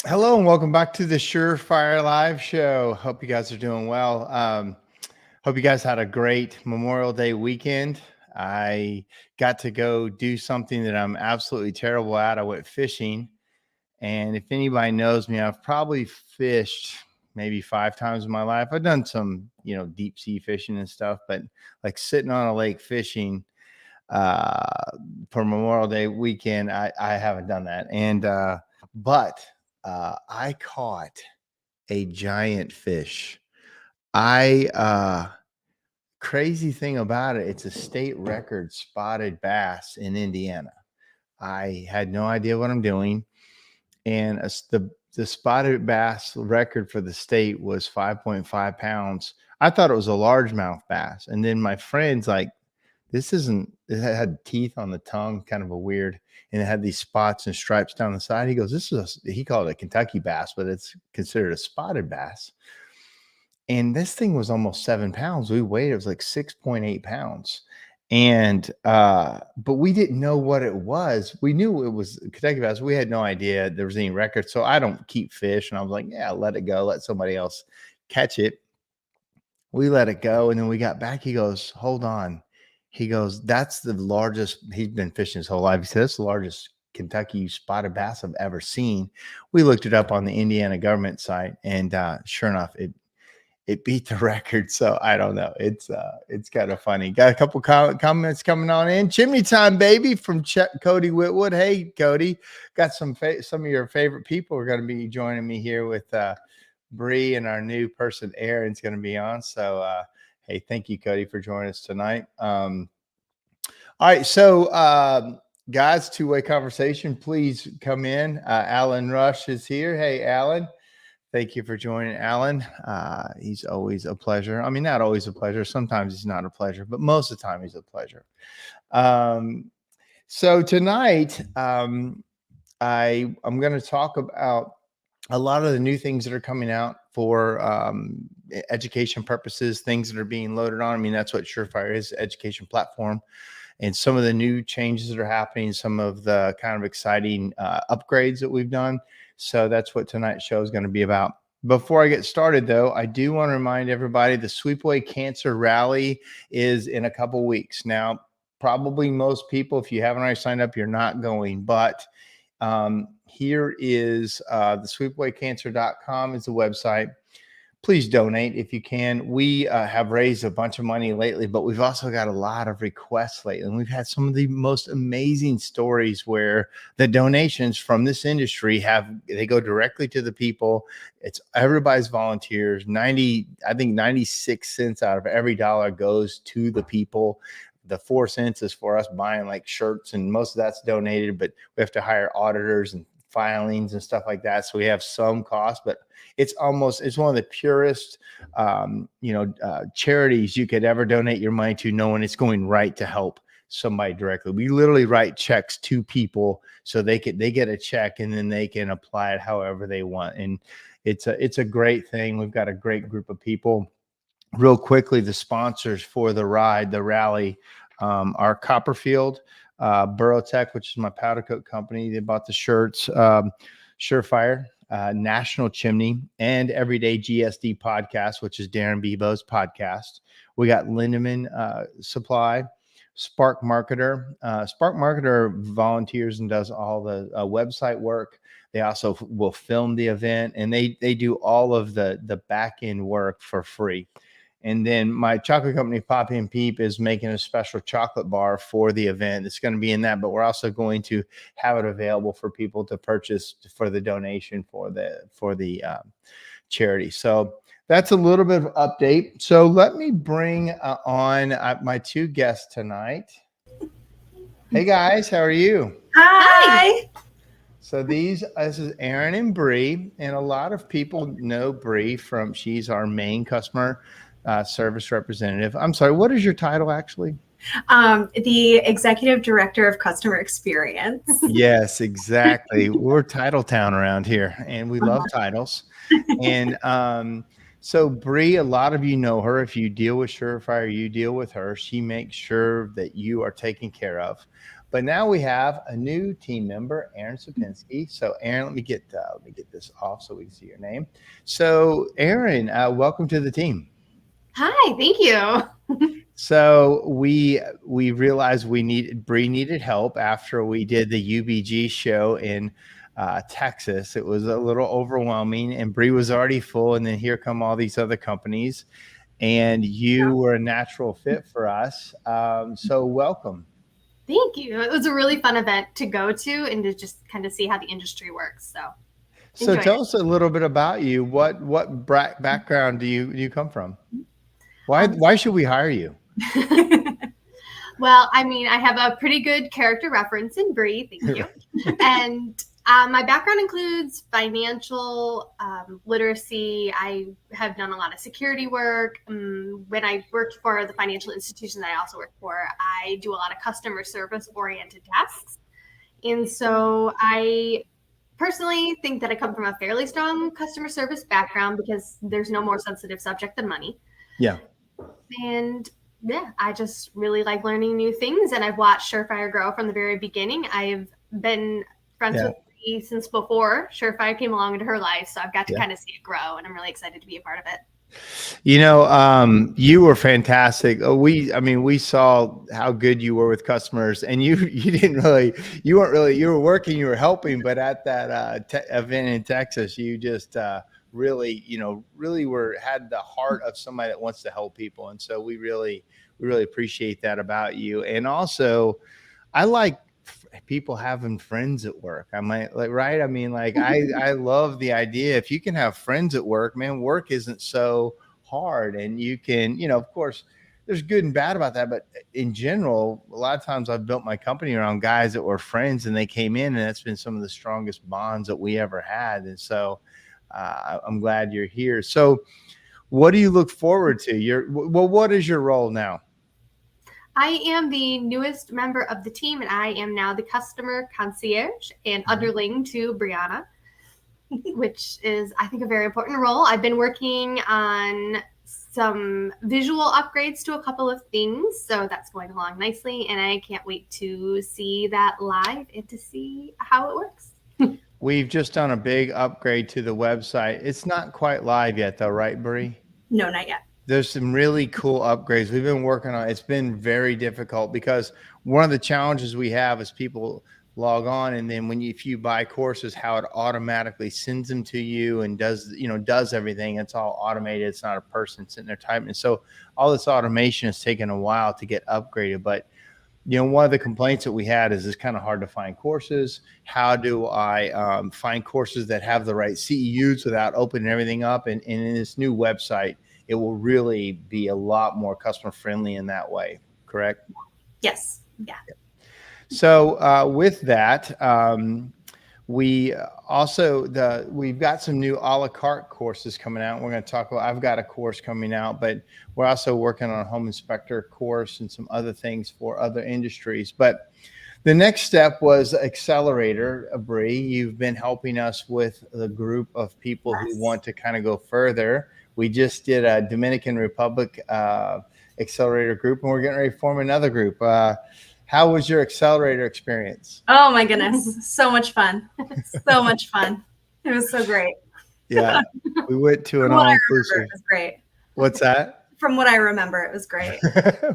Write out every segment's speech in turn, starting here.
Hello and welcome back to the SureFire live show. Hope you guys are doing well. Hope you guys had a great Memorial Day weekend. I got to go do something that I'm absolutely terrible at. I went fishing, and if anybody knows me, I've probably fished maybe 5 times in my life. I've done some, deep sea fishing and stuff, but like sitting on a lake fishing uh, for Memorial Day weekend, I haven't done that. But I caught a giant fish. I Crazy thing about it, it's a state record spotted bass in Indiana. I had no idea what I'm doing, and the spotted bass record for the state was 5.5 pounds. I thought it was a largemouth bass, and then my friends like, this isn't. It had teeth on the tongue, kind of a weird, and it had these spots and stripes down the side. He goes, he called it a Kentucky bass, but it's considered a spotted bass. And this thing was almost 7 pounds. We weighed it was like 6.8 pounds. And but we didn't know what it was. We knew it was Kentucky bass. We had no idea there was any record. So I don't keep fish. And I was like, yeah, let it go. Let somebody else catch it. We let it go. And then we got back. He goes, hold on. He goes, that's the largest. He's been fishing his whole life. He said, that's the largest Kentucky spotted bass I've ever seen. We looked it up on the Indiana government site. And sure enough, it beat the record. So I don't know. It's kind of funny. Got a couple comments coming on in. Chimney time, baby, from Cody Whitwood. Hey, Cody, got some of your favorite people are going to be joining me here with Bree, and our new person Aaron's going to be on. So hey, thank you, Cody, for joining us tonight. All right, so guys, two-way conversation. Please come in. Alan Rush is here. Hey, Alan. Thank you for joining, Alan. He's always a pleasure. I mean, not always a pleasure. Sometimes he's not a pleasure, but most of the time he's a pleasure. So tonight, I'm going to talk about a lot of the new things that are coming out for education purposes, things that are being loaded on. I mean, that's what SureFire is, education platform. And some of the new changes that are happening, some of the kind of exciting upgrades that we've done. So that's what tonight's show is going to be about. Before I get started, though, I do want to remind everybody the Sweepaway Cancer Rally is in a couple weeks. Now, probably most people, if you haven't already signed up, you're not going. But here is the sweepawaycancer.com is the website. Please donate if you can. We have raised a bunch of money lately, but we've also got a lot of requests lately. And we've had some of the most amazing stories where the donations from this industry they go directly to the people. It's everybody's volunteers. I think 96 cents out of every dollar goes to the people. The 4 cents is for us buying like shirts, and most of that's donated, but we have to hire auditors and filings and stuff like that. So we have some cost, but it's one of the purest, charities you could ever donate your money to, knowing it's going right to help somebody directly. We literally write checks to people so they get a check and then they can apply it however they want. And it's a great thing. We've got a great group of people. Real quickly, the sponsors for the rally, are Copperfield, Burrowtech, which is my powder coat company. They bought the shirts, SureFire, National Chimney, and Everyday GSD Podcast, which is Darren Bebo's podcast. We got Lindemann Supply, Spark Marketer. Spark Marketer volunteers and does all the website work. They also will film the event, and they do all of the back end work for free. And then my chocolate company, Poppy and Peep, is making a special chocolate bar for the event. It's going to be in that, but we're also going to have it available for people to purchase for the donation for the charity. So that's a little bit of update. So let me bring on my two guests tonight. Hey guys, how are you? Hi. So this is Aaron and Bree, and a lot of people know Bree she's our main customer service representative. I'm sorry, what is your title actually? The Executive Director of Customer Experience. Yes, exactly. We're Title Town around here, and we love titles. And so Bree, a lot of you know her. If you deal with SureFire, you deal with her. She makes sure that you are taken care of. But now we have a new team member, Aaron Sapinski. So, Aaron, let me get this off so we can see your name. So, Aaron, welcome to the team. Hi, thank you. So we realized Bree needed help after we did the UBG show in Texas. It was a little overwhelming, and Bree was already full, and then here come all these other companies, and you were a natural fit for us. So welcome. Thank you. It was a really fun event to go to and to just kind of see how the industry works. So Enjoyed tell it. us a little bit about you. What background do you come from? Why should we hire you? Well, I mean, I have a pretty good character reference in Bree. Thank you. And my background includes financial literacy. I have done a lot of security work. When I worked for the financial institution that I also worked for, I do a lot of customer service oriented tasks. And so I personally think that I come from a fairly strong customer service background because there's no more sensitive subject than money. Yeah. And yeah, I just really like learning new things, and I've watched SureFire grow from the very beginning. I've been friends with Bree since before SureFire came along into her life, so I've got to kind of see it grow, and I'm really excited to be a part of it. You were fantastic. We saw how good you were with customers, and you were working, you were helping, but at that event in Texas, you just really had the heart of somebody that wants to help people. And so we really appreciate that about you. And also I like people having friends at work. I might like, right. I mean, like, I love the idea. If you can have friends at work, man, work isn't so hard, and you can, of course, there's good and bad about that. But in general, a lot of times I've built my company around guys that were friends, and they came in, and that's been some of the strongest bonds that we ever had. And so I'm glad you're here. So what do you look forward to? What is your role now? I am the newest member of the team, and I am now the customer concierge and underling to Brianna, which is, I think, a very important role. I've been working on some visual upgrades to a couple of things, so that's going along nicely, and I can't wait to see that live and to see how it works. We've just done a big upgrade to the website. It's not quite live yet, though, right, Bree? No, not yet. There's some really cool upgrades we've been working on. It's been very difficult because one of the challenges we have is people log on, and then if you buy courses, how it automatically sends them to you and does everything. It's all automated. It's not a person sitting there typing. So all this automation has taken a while to get upgraded. But one of the complaints that we had is it's kind of hard to find courses. How do I find courses that have the right CEUs without opening everything up? And in this new website, it will really be a lot more customer friendly in that way. Correct? Yes. Yeah. So with that, we've got some new a la carte courses coming out. We're going to talk about, I've got a course coming out, but we're also working on a home inspector course and some other things for other industries. But the next step was Accelerator. Bree, you've been helping us with the group of people who want to kind of go further. We just did a Dominican Republic Accelerator Group, and we're getting ready to form another group. How was your Accelerator experience? Oh my goodness. So much fun. So much fun. It was so great. Yeah. We went to an all-inclusive. It was great. What's that? From what I remember, it was great.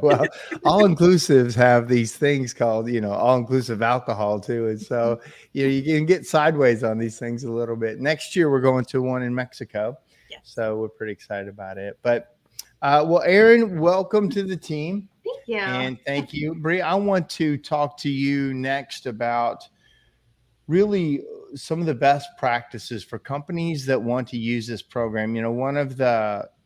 Well, all-inclusives have these things called, all-inclusive alcohol too. And so, you can get sideways on these things a little bit. Next year, we're going to one in Mexico. Yes. So we're pretty excited about it. But, well, Aaron, welcome to the team. Thank you. And thank you. Bree, I want to talk to you next about really some of the best practices for companies that want to use this program.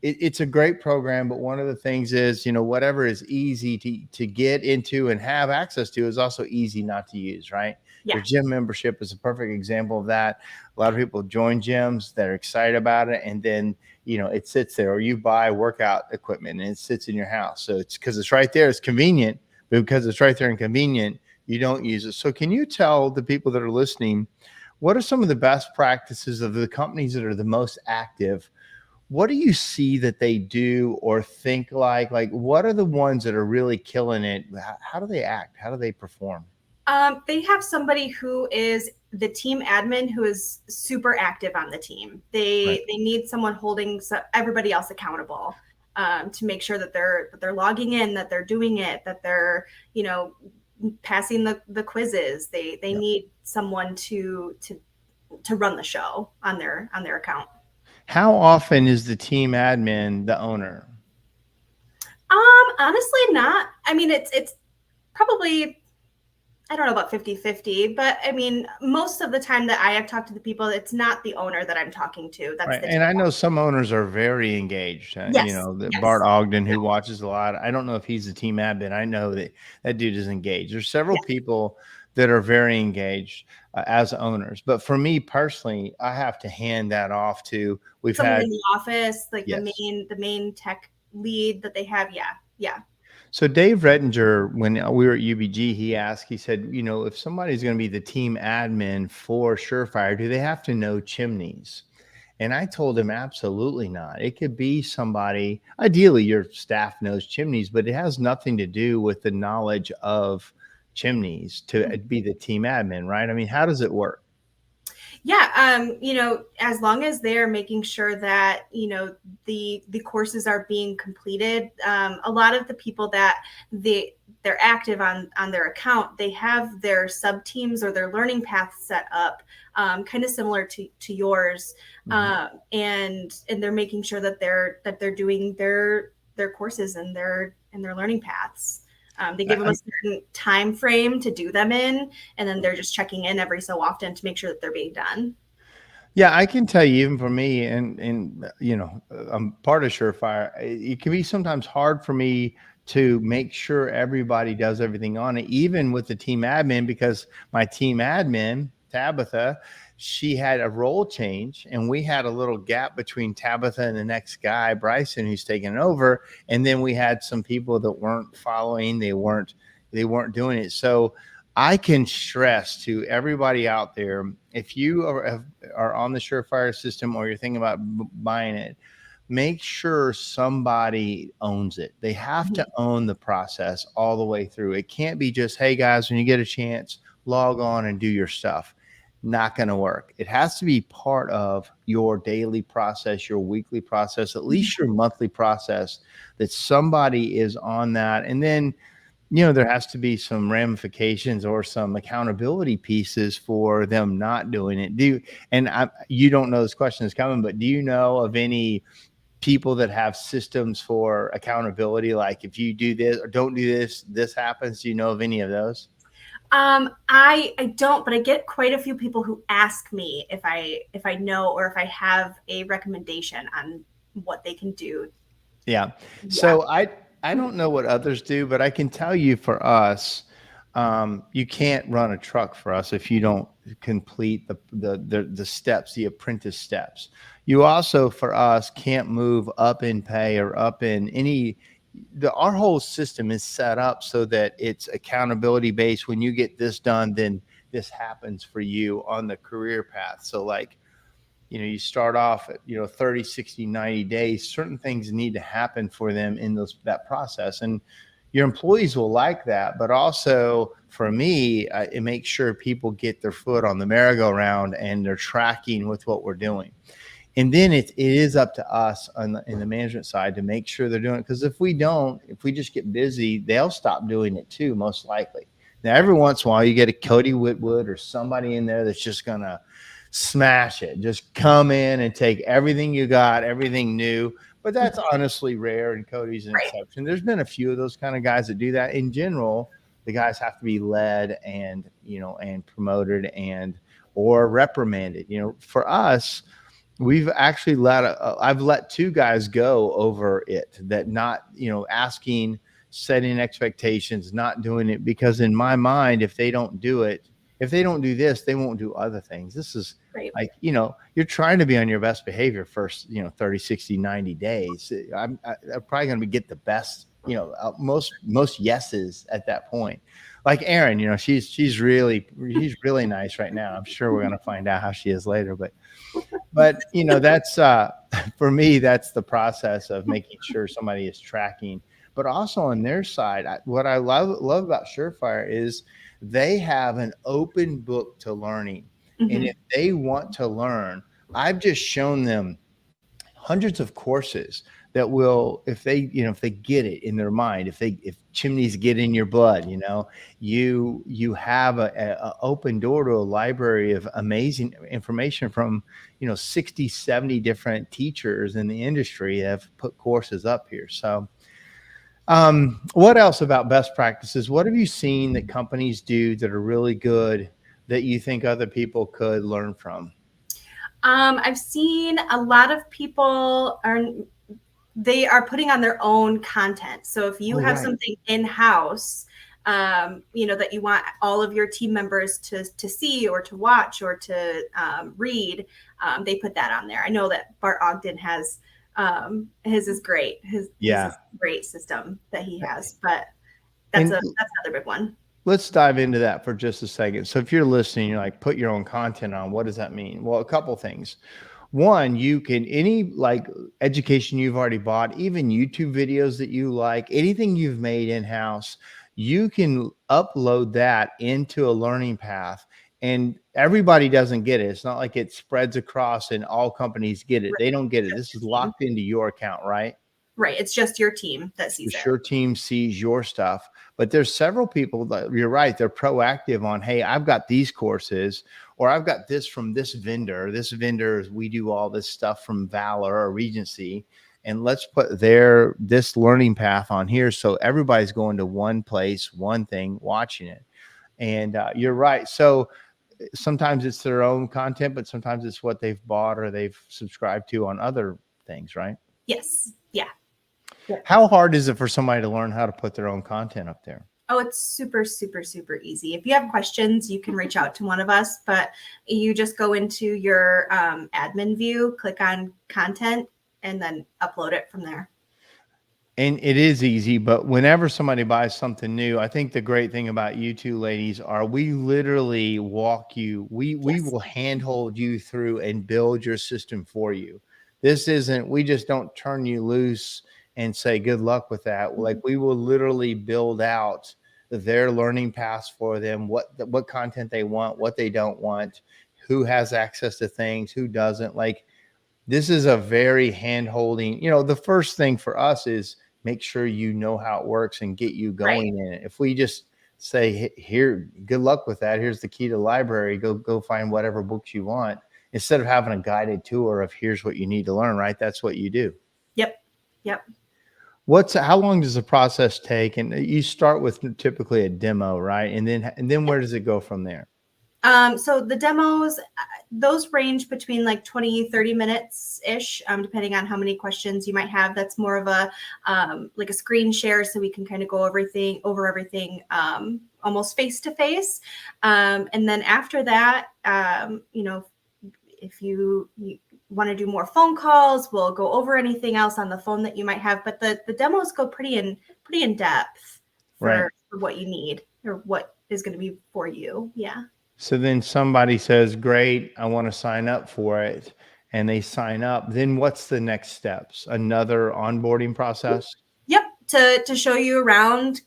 It's a great program, but one of the things is, whatever is easy to get into and have access to is also easy not to use, right? Yeah. Your gym membership is a perfect example of that. A lot of people join gyms that are excited about it, and then it sits there, or you buy workout equipment and it sits in your house. So it's because it's right there, it's convenient, but because it's right there and convenient, you don't use it. So can you tell the people that are listening, what are some of the best practices of the companies that are the most active? What do you see that they do or think like what are the ones that are really killing it? How do they act? How do they perform? They have somebody who is the team admin who is super active on the team. They need someone holding everybody else accountable, to make sure that they're logging in, that they're doing it, that they're passing the quizzes. They need someone to run the show on their account. How often is the team admin the owner? Honestly, not. I mean, it's probably, I don't know about 50-50, but I mean, most of the time that I have talked to the people, it's not the owner that I'm talking to. That's Right. the And I know some owners are very engaged. Yes. Yes. Bart Ogden, who watches a lot. I don't know if he's a team admin. I know that that dude is engaged. There's several people that are very engaged as owners. But for me personally, I have to hand that off to someone in the office, like Yes. the main tech lead that they have. Yeah. So Dave Rettinger, when we were at UBG, he said, if somebody's going to be the team admin for SureFire, do they have to know chimneys? And I told him, absolutely not. It could be somebody, ideally your staff knows chimneys, but it has nothing to do with the knowledge of chimneys to be the team admin, right? I mean, how does it work? Yeah, as long as they're making sure that the courses are being completed. A lot of the people that they're active on their account, they have their sub teams or their learning paths set up, kind of similar to yours, and they're making sure that they're doing their courses and their learning paths. They give them a certain time frame to do them in, and then they're just checking in every so often to make sure that they're being done. Yeah, I can tell you, even for me, and I'm part of SureFire. It can be sometimes hard for me to make sure everybody does everything on it, even with the team admin, because my team admin, Tabitha, she had a role change, and we had a little gap between Tabitha and the next guy, Bryson, who's taking it over. And then we had some people that weren't following, they weren't doing it. So I can stress to everybody out there, if you are on the SureFire system or you're thinking about buying it, make sure somebody owns it. They have to own the process all the way through. It can't be just, hey guys, when you get a chance, log on and do your stuff. Not going to work. It has to be part of your daily process, your weekly process, at least your monthly process, that somebody is on that. And then, there has to be some ramifications or some accountability pieces for them not doing it. You don't know this question is coming, but do you know of any people that have systems for accountability? Like if you do this or don't do this, this happens. Do you know of any of those? I don't, but I get quite a few people who ask me if I know or if I have a recommendation on what they can do. Yeah. So I don't know what others do, but I can tell you for us, you can't run a truck for us if you don't complete the steps, the apprentice steps. You also, for us, can't move up in pay or up in our whole system is set up so that it's accountability based. When you get this done, then this happens for you on the career path. So like, you start off at, 30, 60, 90 days, certain things need to happen for them in that process. And your employees will like that. But also for me, it makes sure people get their foot on the merry-go-round and they're tracking with what we're doing. And then it is up to us in the management side to make sure they're doing it. Because if we just get busy, they'll stop doing it too, most likely. Now, every once in a while, you get a Cody Whitwood or somebody in there that's just going to smash it. Just come in and take everything you got, everything new. But that's honestly rare, and Cody's an exception. There's been a few of those kind of guys that do that. In general, the guys have to be led and, and promoted or reprimanded. For us, we've actually I've let two guys go over it, that not, asking, setting expectations, not doing it, because in my mind, if they don't do it, if they don't do this, they won't do other things. This is like, you're trying to be on your best behavior first, 30, 60, 90 days. I'm probably going to get the best, most yeses at that point. Like Erin, she's really nice right now. I'm sure we're going to find out how she is later, but that's for me, that's the process of making sure somebody is tracking. but also on their side, what I love about SureFire is they have an open book to learning. And if they want to learn, I've just shown them hundreds of courses that will, if they, if they get it in their mind, if chimneys get in your blood, you have a open door to a library of amazing information from, 60, 70 different teachers in the industry have put courses up here. So what else about best practices? What have you seen that companies do that are really good that you think other people could learn from? I've seen a lot of people they are putting on their own content. So if you have something in-house, that you want all of your team members to see or to watch or to read, they put that on there. I know that Bart Ogden has his is great. His is a great system that he has, but that's another big one. Let's dive into that for just a second. So if you're listening, you're like, put your own content on. What does that mean? Well, a couple things. One, you can, any like education you've already bought, even YouTube videos that you like, anything you've made in-house, you can upload that into a learning path, and everybody doesn't get it. It's not like it spreads across and all companies get it. They don't get it. This is locked into your account, right? Right. It's just your team that sees it. Your team sees your stuff. But there's several people that, you're right, they're proactive on, hey, I've got these courses, or I've got this from this vendor. This vendor, we do all this stuff from Valor or Regency, and let's put this learning path on here. So everybody's going to one place, one thing, watching it. And you're right. So sometimes it's their own content, but sometimes it's what they've bought or they've subscribed to on other things, right? Yes. Yeah. How hard is it for somebody to learn how to put their own content up there? Oh, it's super, super, super easy. If you have questions, you can reach out to one of us, but you just go into your admin view, click on content, and then upload it from there. And it is easy, but whenever somebody buys something new, I think the great thing about you two ladies are we literally walk you, we will handhold you through and build your system for you. This isn't, we just don't turn you loose and say, good luck with that. Like, we will literally build out their learning paths for them, what content they want, what they don't want, who has access to things, who doesn't. Like, this is a very hand-holding, the first thing for us is make sure you know how it works and get you going in it. If we just say, here, good luck with that, here's the key to the library, go find whatever books you want, instead of having a guided tour of here's what you need to learn, right? That's what you do. Yep. How long does the process take? And you start with typically a demo, right? And then where does it go from there? So the demos, those range between like 20, 30 minutes ish, depending on how many questions you might have. That's more of a, like a screen share. So we can kind of go over everything, almost face to face. And then after that, if you want to do more phone calls, we'll go over anything else on the phone that you might have. But the demos go pretty in depth for what you need or what is going to be for you. Yeah. So then somebody says, great, I want to sign up for it. And they sign up. Then what's the next steps? Another onboarding process? Yep. To show you around,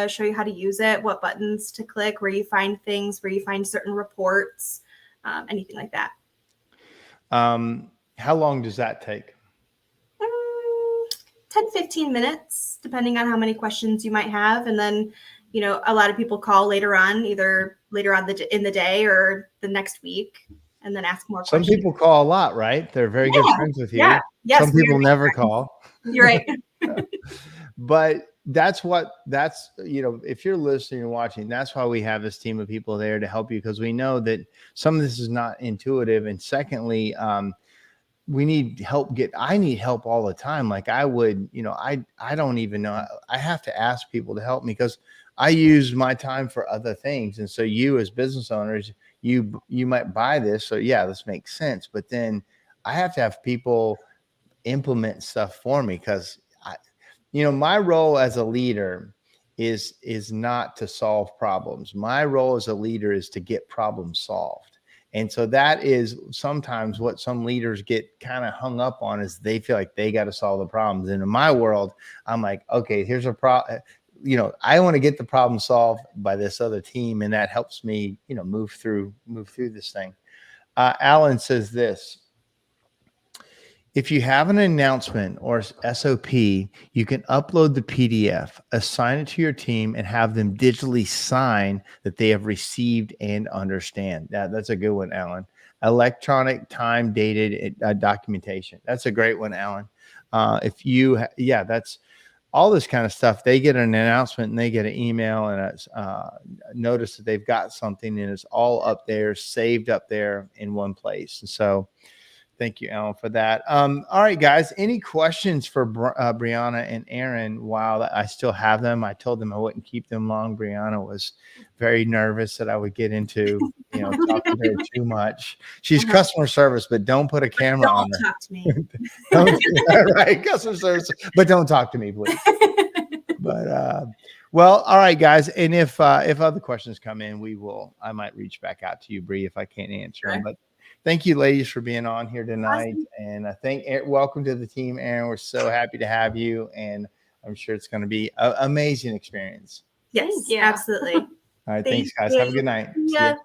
show you how to use it, what buttons to click, where you find things, where you find certain reports, anything like that. How long does that take? 10, 15 minutes, depending on how many questions you might have. And then, a lot of people call later on, either later on in the day or the next week, and then ask more questions. Some people call a lot, right? They're very good friends with you. Yeah. Yes, some people never call. You're right. But that's if you're listening and watching, that's why we have this team of people there to help you, because we know that some of this is not intuitive. And secondly, we need help. I need help all the time. Like I would, I don't even know. I have to ask people to help me because I use my time for other things. And so you as business owners, you might buy this. So yeah, this makes sense. But then I have to have people implement stuff for me, because my role as a leader is not to solve problems. My role as a leader is to get problems solved. And so that is sometimes what some leaders get kind of hung up on, is they feel like they got to solve the problems. And in my world, I'm like, okay, here's a problem. I want to get the problem solved by this other team, and that helps me, move through this thing. Alan says this: if you have an announcement or SOP, you can upload the PDF, assign it to your team, and have them digitally sign that they have received and understand. That's a good one, Alan. Electronic time dated documentation. That's a great one, Alan. That's all this kind of stuff. They get an announcement and they get an email and a notice that they've got something, and it's all up there, saved up there in one place. And so thank you, Alan, for that. All right, guys, any questions for Brianna and Aaron while I still have them? I told them I wouldn't keep them long. Brianna was very nervous that I would get into, talking to her too much. She's customer service, but don't put a camera on her. Don't talk to me. Right, customer service, but don't talk to me, please. But well, all right, guys. And if other questions come in, I might reach back out to you, Bree, if I can't answer them. But thank you, ladies, for being on here tonight. Awesome. And welcome to the team, Aaron. We're so happy to have you, and I'm sure it's going to be an amazing experience. Yes, absolutely. All right, thanks, guys. Have a good night. Yeah.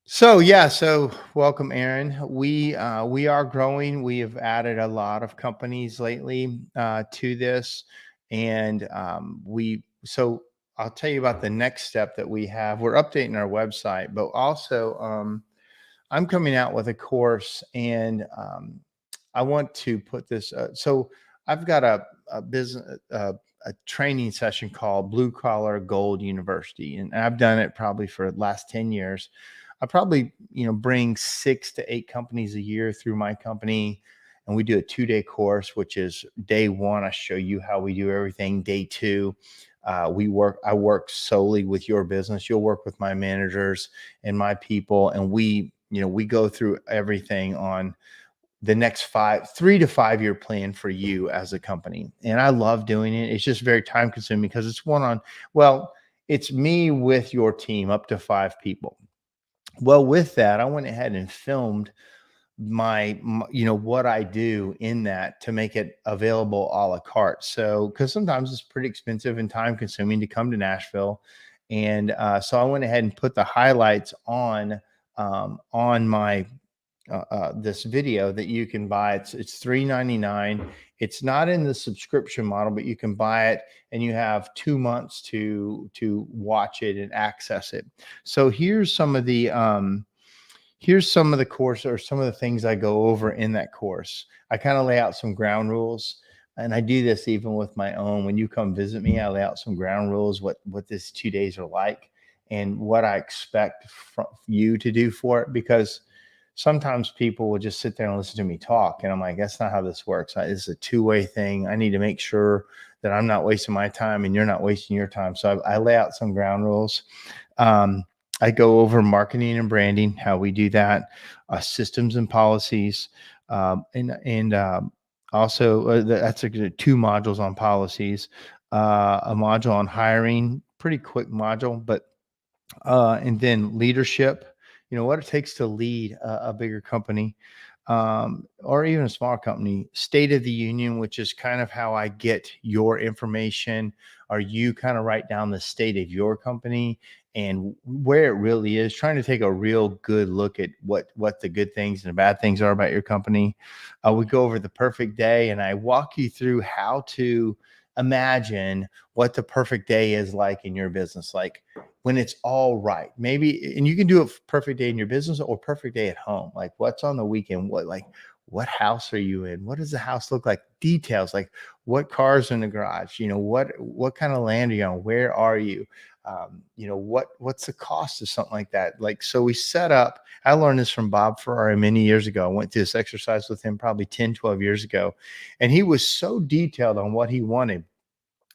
So welcome, Aaron. We are growing. We have added a lot of companies lately to this, and I'll tell you about the next step that we have. We're updating our website, but also I'm coming out with a course, and I want to put this. So I've got a business, a training session called Blue Collar Gold University, and I've done it probably for the last 10 years. I probably, bring 6 to 8 companies a year through my company, and we do a 2-day course, which is day 1. I show you how we do everything. Day 2, I work solely with your business. You'll work with my managers and my people, and we go through everything on the next 3 to 5 year plan for you as a company. And I love doing it. It's just very time consuming because it's it's me with your team, up to 5 people. Well, with that, I went ahead and filmed my what I do in that to make it available a la carte. So, because sometimes it's pretty expensive and time consuming to come to Nashville. And so I went ahead and put the highlights on my this video that you can buy. It's $3.99. It's not in the subscription model, but you can buy it, and you have 2 months to watch it and access it. So here's some of the course, or some of the things I go over in that course. I kind of lay out some ground rules, and I do this even with my own. When you come visit me, I lay out some ground rules, what this 2 days are like, and what I expect from you to do for it, because sometimes people will just sit there and listen to me talk, and I'm like, that's not how this works. It's a 2-way thing. I need to make sure that I'm not wasting my time and you're not wasting your time. So I lay out some ground rules. I go over marketing and branding, how we do that, systems and policies, and also that's 2 modules on policies, a module on hiring, pretty quick module, but and then leadership. What it takes to lead a bigger company, or even a small company. State of the Union, which is kind of how I get your information, or you kind of write down the state of your company and where it really is, trying to take a real good look at what the good things and the bad things are about your company. We go over the perfect day, and I walk you through how to imagine what the perfect day is like in your business, like when it's all right. Maybe, and you can do a perfect day in your business or perfect day at home. Like, what's on the weekend? What house are you in? What does the house look like? Details, like what cars are in the garage? What kind of land are you on? Where are you? What's the cost of something like that? Like, so we set up, I learned this from Bob Ferrari many years ago. I went through this exercise with him probably 10, 12 years ago. And he was so detailed on what he wanted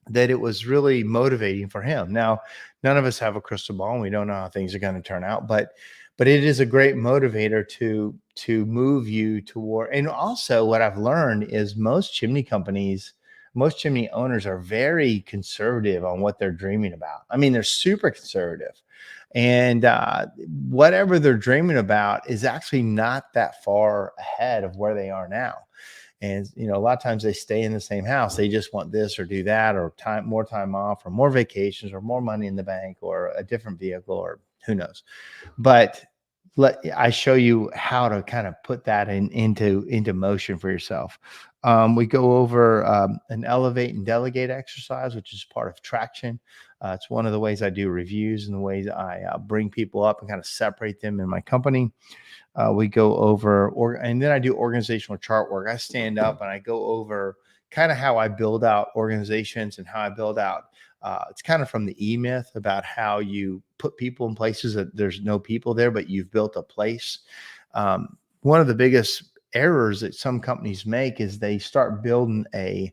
that it was really motivating for him. Now, none of us have a crystal ball, and we don't know how things are going to turn out, but it is a great motivator to move you toward. And also what I've learned is most chimney owners are very conservative on what they're dreaming about. I mean, they're super conservative. And whatever they're dreaming about is actually not that far ahead of where they are now. And, a lot of times they stay in the same house. They just want this or do that, or more time off, or more vacations, or more money in the bank, or a different vehicle, or who knows. But I show you how to kind of put that into motion for yourself. We go over an elevate and delegate exercise, which is part of traction. It's one of the ways I do reviews and the ways I bring people up and kind of separate them in my company. We go over, and then I do organizational chart work. I stand up and I go over kind of how I build out organizations and how I build out. It's kind of from the E-Myth about how you put people in places that there's no people there, but you've built a place. One of the biggest errors that some companies make is they start building a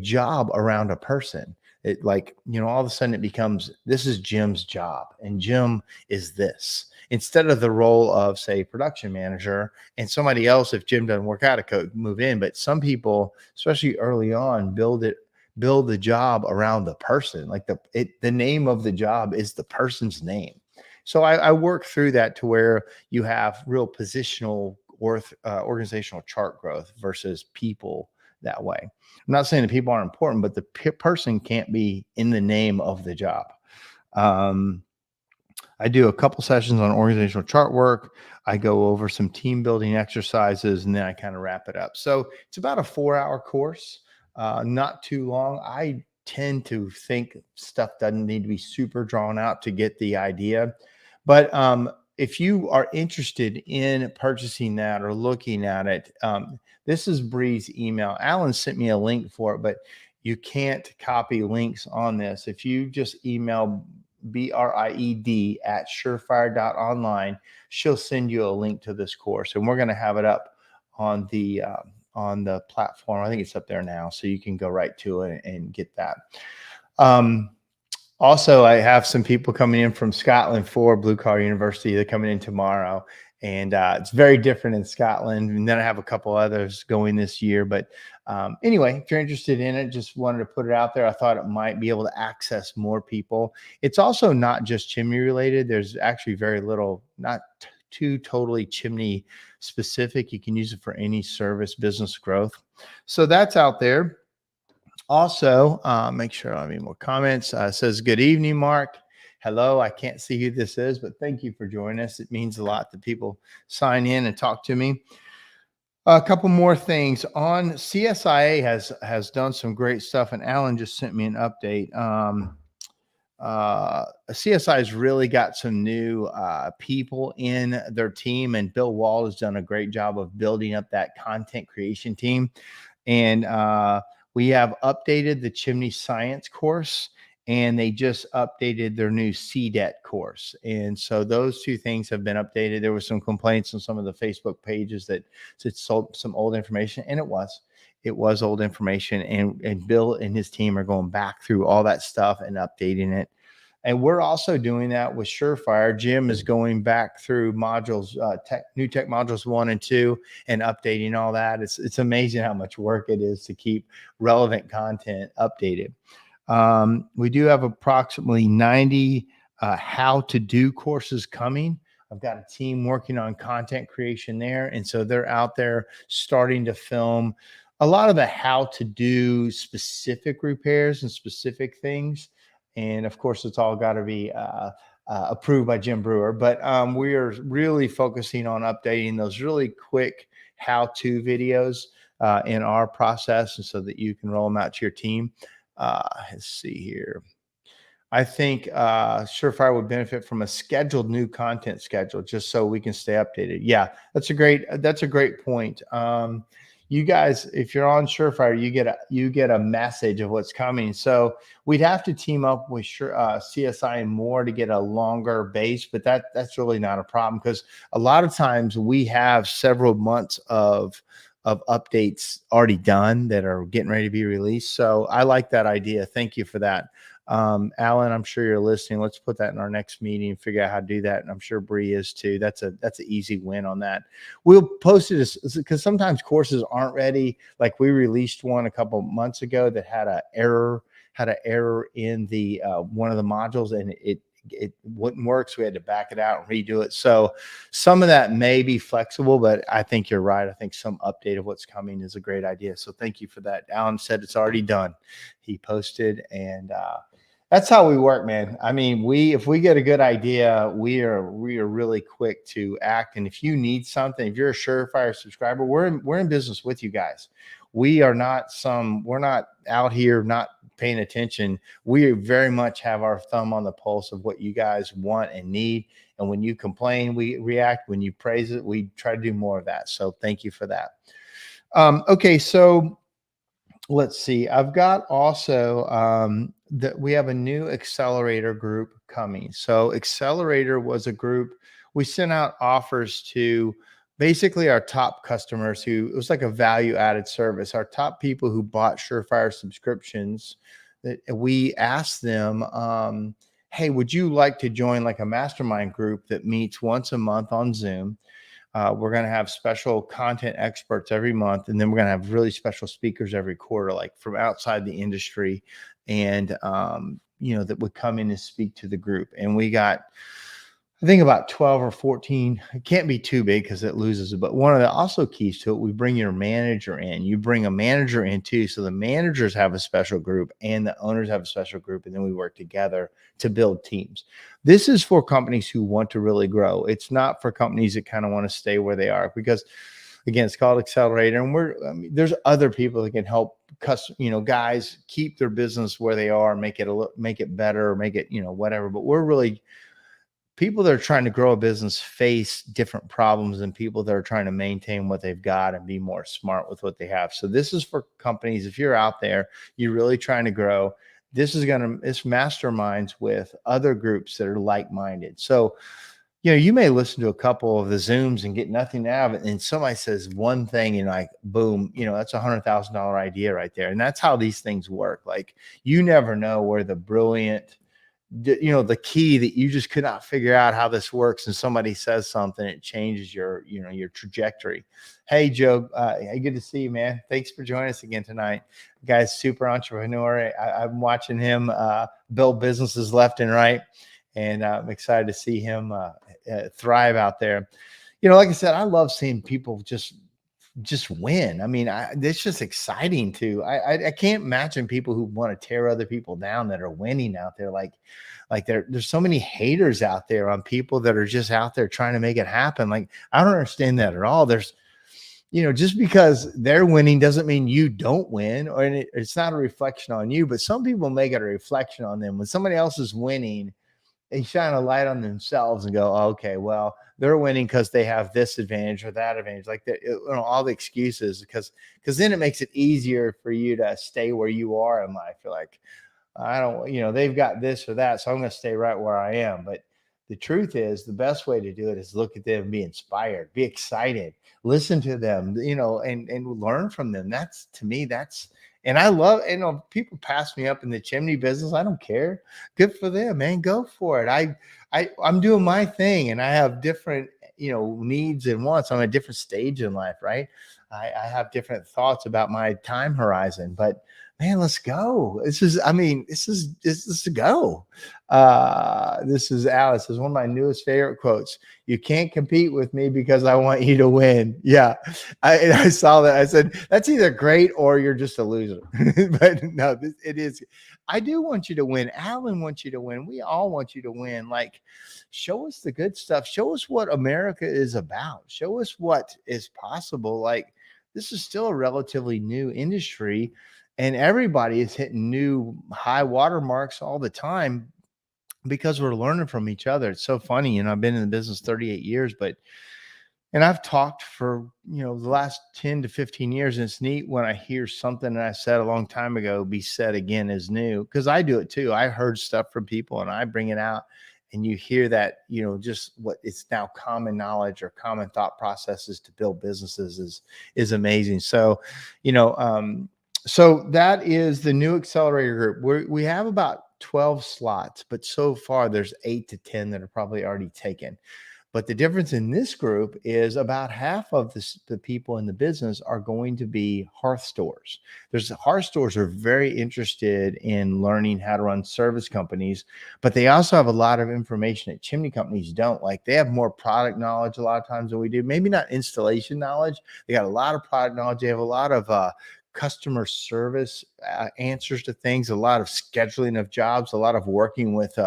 job around a person. It all of a sudden it becomes, this is Jim's job and Jim is this, instead of the role of, say, production manager, and somebody else, if Jim doesn't work out, could move in. But some people, especially early on, build the job around the person. Like the name of the job is the person's name. So I work through that to where you have real positional organizational chart growth versus people that way. I'm not saying that people aren't important, but the person can't be in the name of the job. I do a couple sessions on organizational chart work. I go over some team building exercises, and then I kind of wrap it up. So it's about a 4-hour course, not too long. I tend to think stuff doesn't need to be super drawn out to get the idea. But if you are interested in purchasing that or looking at it, this is Bree's email. Alan sent me a link for it, but you can't copy links on this. If you just email BRIED at surefire.online, she'll send you a link to this course, and we're going to have it up on the platform. I think it's up there now, so you can go right to it and get that. Also, I have some people coming in from Scotland for Blue Collar University. They're coming in tomorrow, and it's very different in Scotland. And then I have a couple others going this year. But anyway, if you're interested in it, just wanted to put it out there. I thought it might be able to access more people. It's also not just chimney related. There's actually very little, not too totally chimney specific. You can use it for any service business growth. So that's out there. Also, make sure I don't have any more comments. Says, good evening, Mark. Hello. I can't see who this is, but thank you for joining us. It means a lot that people sign in and talk to me. A couple more things on CSIA has done some great stuff, and Alan just sent me an update. CSI has really got some new people in their team, and Bill Wall has done a great job of building up that content creation team. And we have updated the chimney science course, and they just updated their new CDET course. And so those two things have been updated. There were some complaints on some of the Facebook pages that sold some old information, and it was old information. And Bill and his team are going back through all that stuff and updating it. And we're also doing that with SureFire. Jim is going back through modules, new tech modules 1 and 2, and updating all that. It's amazing how much work it is to keep relevant content updated. We do have approximately 90 how to do courses coming. I've got a team working on content creation there. And so they're out there starting to film a lot of the how to do specific repairs and specific things. And of course, it's all got to be approved by Jim Brewer. But we are really focusing on updating those really quick how-to videos in our process, and so that you can roll them out to your team. Let's see here. I think SureFire would benefit from a scheduled new content schedule, just so we can stay updated. Yeah, that's a great point. You guys, if you're on SureFire, you get a message of what's coming. So we'd have to team up with CSI more to get a longer base, but that's really not a problem, because a lot of times we have several months of updates already done that are getting ready to be released. So I like that idea. Thank you for that. Alan, I'm sure you're listening. Let's put that in our next meeting and figure out how to do that. And I'm sure Bree is too. That's an easy win on that. We'll post it because sometimes courses aren't ready. Like we released one a couple months ago that had an error in the one of the modules, and it it wouldn't work. So we had to back it out and redo it. So some of that may be flexible, but I think you're right. I think some update of what's coming is a great idea. So thank you for that. Alan said it's already done. He posted, and that's how we work, man. I mean, if we get a good idea, we are really quick to act. And if you need something, if you're a SureFire subscriber, we're in business with you guys. We're not out here not paying attention. We very much have our thumb on the pulse of what you guys want and need. And when you complain, we react. When you praise it, we try to do more of that. So thank you for that. Okay, so let's see. I've got also that we have a new Accelerator group coming. So Accelerator was a group we sent out offers to basically our top customers it was like a value added service. Our top people who bought SureFire subscriptions, that we asked them, hey, would you like to join like a mastermind group that meets once a month on Zoom? We're going to have special content experts every month, and then we're going to have really special speakers every quarter, like from outside the industry, and that would come in and speak to the group. And we got, I think, about 12 or 14. It can't be too big because it loses it. But one of the also keys to it, we bring your manager in. You bring a manager in too. So the managers have a special group and the owners have a special group. And then we work together to build teams. This is for companies who want to really grow. It's not for companies that kind of want to stay where they are, because again, it's called Accelerator. And there's other people that can help guys keep their business where they are, make it better, make it, whatever. But we're really, people that are trying to grow a business face different problems than people that are trying to maintain what they've got and be more smart with what they have. So this is for companies. If you're out there, you're really trying to grow, it's masterminds with other groups that are like-minded. So, you may listen to a couple of the Zooms and get nothing out of it. And somebody says one thing and like, boom, that's $100,000 idea right there. And that's how these things work. Like, you never know where the brilliant, the key that you just could not figure out how this works, and somebody says something, it changes your trajectory. Hey, Joe, hey, good to see you, man. Thanks for joining us again tonight. Guy's super entrepreneur. I'm watching him build businesses left and right, and I'm excited to see him thrive out there. Like I said, I love seeing people just win. I mean, it's just exciting too. I can't imagine people who want to tear other people down that are winning out there. Like there's so many haters out there on people that are just out there trying to make it happen. Like, I don't understand that at all. There's, just because they're winning doesn't mean you don't win, or it's not a reflection on you, but some people make it a reflection on them. When somebody else is winning, they shine a light on themselves and go, oh, okay, well, they're winning because they have this advantage or that advantage, like all the excuses, because then it makes it easier for you to stay where you are in life. You're like, I don't, they've got this or that, so I'm going to stay right where I am. But the truth is, the best way to do it is look at them, be inspired, be excited, listen to them, and learn from them. That's, to me, and I love, people pass me up in the chimney business. I don't care. Good for them, man. Go for it. I'm doing my thing, and I have different, needs and wants. I'm at a different stage in life, right? I have different thoughts about my time horizon, but man, let's go. This is a go. This is Alice. This is one of my newest favorite quotes. You can't compete with me because I want you to win. Yeah. I saw that. I said, that's either great or you're just a loser. But no, it is. I do want you to win. Alan wants you to win. We all want you to win. Like, show us the good stuff. Show us what America is about. Show us what is possible. Like, this is still a relatively new industry, and everybody is hitting new high water marks all the time because we're learning from each other. It's so funny. I've been in the business 38 years, and I've talked for, the last 10 to 15 years. And it's neat when I hear something that I said a long time ago be said again as new, because I do it too. I heard stuff from people and I bring it out, and you hear that, just what it's now common knowledge or common thought processes to build businesses is amazing. So, so that is the new Accelerator Group. We have about 12 slots, but so far there's 8 to 10 that are probably already taken. But the difference in this group is about half of the people in the business are going to be Hearth stores. Hearth stores are very interested in learning how to run service companies, but they also have a lot of information that chimney companies don't. Like, they have more product knowledge a lot of times than we do. Maybe not installation knowledge. They got a lot of product knowledge. They have a lot of customer service answers to things, a lot of scheduling of jobs, a lot of working with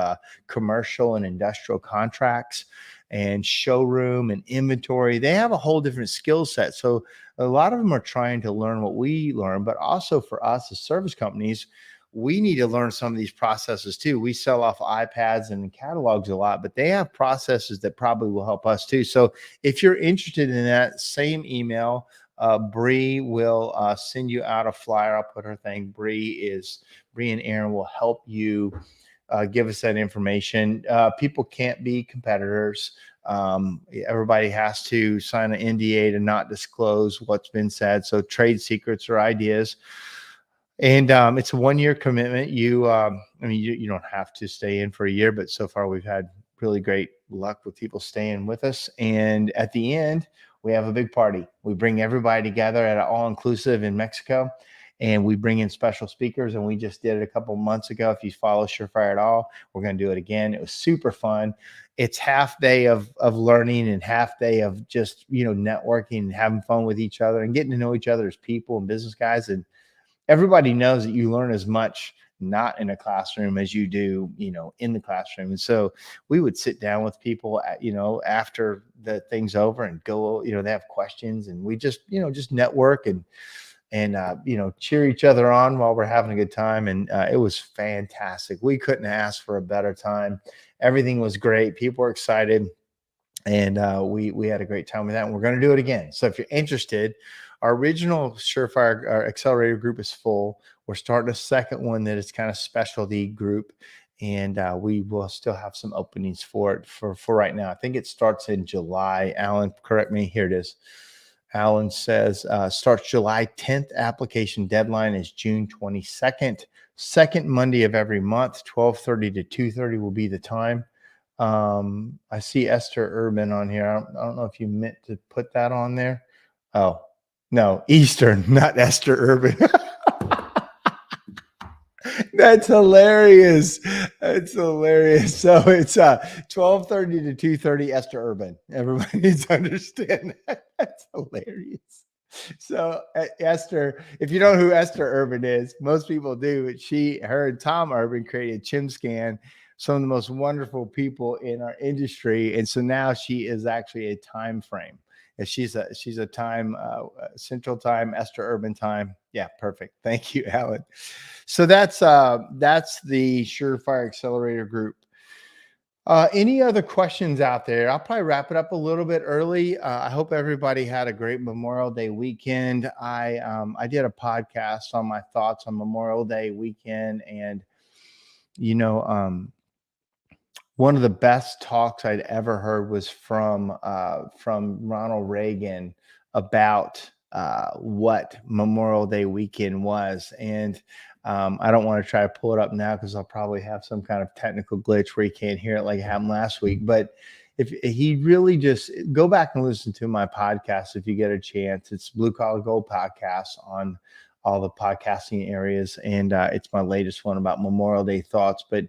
commercial and industrial contracts and showroom and inventory. They have a whole different skill set. So a lot of them are trying to learn what we learn, but also for us as service companies, we need to learn some of these processes too. We sell off iPads and catalogs a lot, but they have processes that probably will help us too. So if you're interested in that, same email, Bree will send you out a flyer. I'll put her thing. Bree and Aaron will help you give us that information. People can't be competitors. Everybody has to sign an NDA to not disclose what's been said. So trade secrets or ideas. And it's a 1-year commitment. You don't have to stay in for a year, but so far we've had really great luck with people staying with us. And at the end, we have a big party. We bring everybody together at an all-inclusive in Mexico, and we bring in special speakers. And we just did it a couple months ago. If you follow SureFire at all, we're going to do it again. It was super fun. It's half day of learning and half day of just, networking and having fun with each other and getting to know each other as people and business guys. And everybody knows that you learn as much not in a classroom as you do, in the classroom. And so we would sit down with people, after the thing's over and go, they have questions, and we just network and cheer each other on while we're having a good time. And it was fantastic. We couldn't ask for a better time. Everything was great. People were excited. And we had a great time with that. And we're going to do it again. So if you're interested, our original SureFire, our Accelerator Group is full. We're starting a second one that is kind of specialty group. And we will still have some openings for it for right now. I think it starts in July. Alan, correct me. Here it is. Alan says starts July 10th. Application deadline is June 22nd. Second Monday of every month, 12:30 to 2:30 will be the time. I see Esther Urban on here. I don't know if you meant to put that on there. Oh, no, Eastern, not Esther Urban. That's hilarious. That's hilarious. So it's 12:30 to 2:30 Esther Urban. Everybody needs to understand that. That's hilarious. So Esther, if you know who Esther Urban is, most people do, but her and Tom Urban created ChimScan, some of the most wonderful people in our industry. And so now she is actually a time frame. She's a time, Central Time, Esther Urban time. Yeah, perfect. Thank you, Alan. So that's the SureFire Accelerator Group. Any other questions out there? I'll probably wrap it up a little bit early. I hope everybody had a great Memorial Day weekend. I did a podcast on my thoughts on Memorial Day weekend, and one of the best talks I'd ever heard was from Ronald Reagan about what Memorial Day weekend was. And I don't want to try to pull it up now because I'll probably have some kind of technical glitch where you can't hear it like it happened last week. But if he really just go back and listen to my podcast if you get a chance. It's Blue Collar Gold Podcast on all the podcasting areas. And it's my latest one about Memorial Day thoughts. But,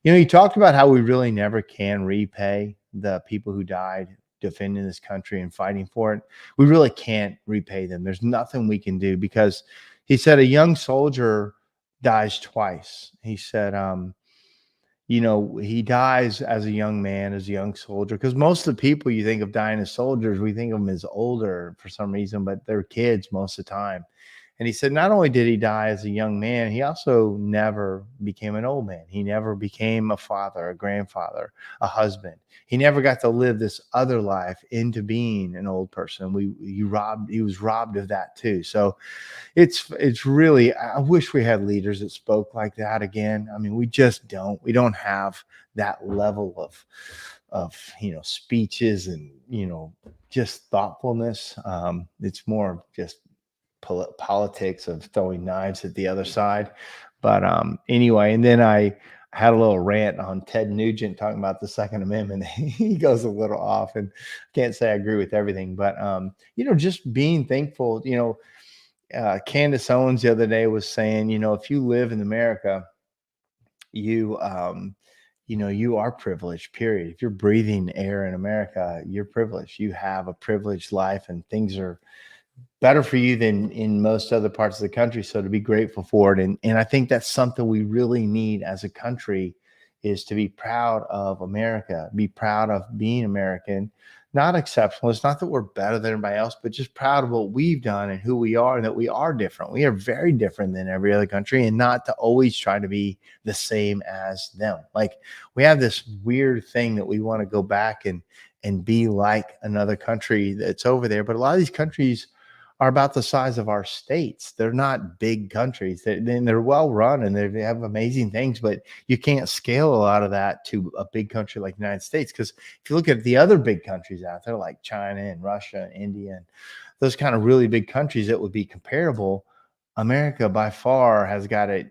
you talked about how we really never can repay the people who died defending this country and fighting for it. We really can't repay them. There's nothing we can do, because he said a young soldier dies twice. He said, he dies as a young man, as a young soldier, because most of the people you think of dying as soldiers, we think of them as older for some reason, but they're kids most of the time. And he said, not only did he die as a young man, he also never became an old man. He never became a father, a grandfather, a husband. He never got to live this other life into being an old person. He was robbed of that too. So it's really, I wish we had leaders that spoke like that again. I mean, we just don't. We don't have that level of speeches and just thoughtfulness. It's more just politics of throwing knives at the other side. But anyway, and then I I had a little rant on Ted Nugent talking about the Second Amendment. He goes a little off, and can't say I agree with everything, but just being thankful. Candace Owens the other day was saying, if you live in America, you you are privileged, period. If you're breathing air in America, you're privileged. You have a privileged life, and things are better for you than in most other parts of the country. So to be grateful for it. And I think that's something we really need as a country, is to be proud of America, be proud of being American, not exceptional. It's not that we're better than everybody else, but just proud of what we've done and who we are, and that we are different. We are very different than every other country, and not to always try to be the same as them. Like, we have this weird thing that we want to go back and be like another country that's over there. But a lot of these countries are about the size of our states. They're not big countries. They're well run, and they have amazing things, but you can't scale a lot of that to a big country like the United States. Because if you look at the other big countries out there, like China and Russia and India, and those kind of really big countries that would be comparable, America by far has got it,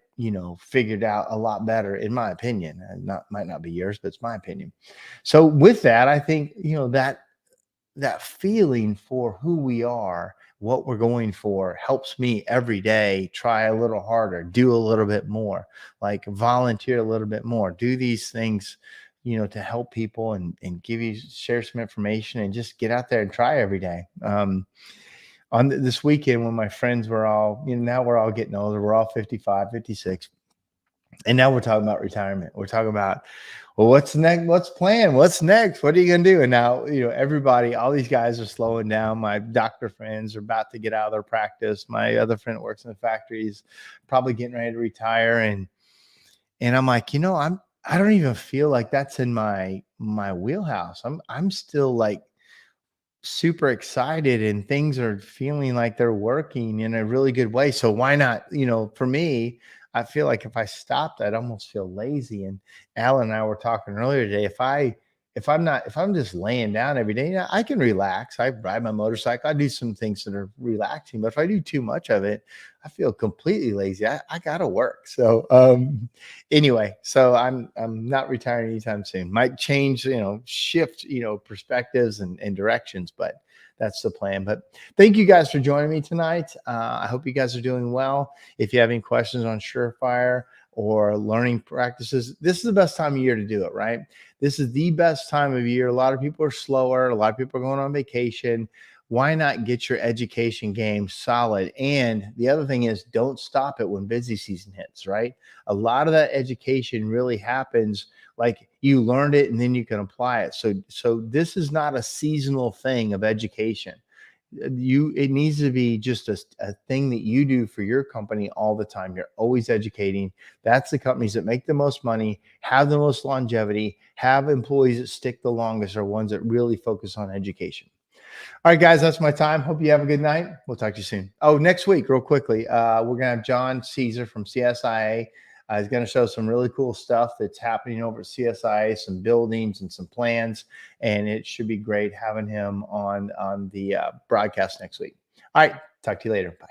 figured out a lot better, in my opinion. And might not be yours, but it's my opinion. So with that, I think, that feeling for who we are, what we're going for, helps me every day try a little harder, do a little bit more, like volunteer a little bit more, do these things, to help people and share some information, and just get out there and try every day. On this weekend, when my friends were all, now we're all getting older, we're all 55, 56. And now we're talking about retirement. We're talking about, well, what's next? What's planned? What's next? What are you going to do? And now, everybody, all these guys are slowing down. My doctor friends are about to get out of their practice. My other friend that works in the factory is probably getting ready to retire. And I'm like, I don't even feel like that's in my wheelhouse. I'm still like super excited, and things are feeling like they're working in a really good way. So why not, for me, I feel like if I stopped, I'd almost feel lazy. And Alan and I were talking earlier today. If I'm just laying down every day, I can relax. I ride my motorcycle. I do some things that are relaxing, but if I do too much of it, I feel completely lazy. I gotta work. So anyway, so I'm not retiring anytime soon. Might change, shift, perspectives and directions, but that's the plan. But thank you guys for joining me tonight. I hope you guys are doing well. If you have any questions on SureFire or learning practices, this is the best time of year to do it, right? This is the best time of year. A lot of people are slower. A lot of people are going on vacation. Why not get your education game solid? And the other thing is, don't stop it when busy season hits, right? A lot of that education really happens like you learned it and then you can apply it. So this is not a seasonal thing of education. It needs to be just a thing that you do for your company all the time. You're always educating. That's the companies that make the most money, have the most longevity, have employees that stick the longest, are ones that really focus on education. All right, guys, that's my time. Hope you have a good night. We'll talk to you soon. Oh, next week, real quickly, we're going to have John Caesar from CSIA. He's going to show some really cool stuff that's happening over at CSIA, some buildings and some plans, and it should be great having him on the broadcast next week. All right, talk to you later. Bye.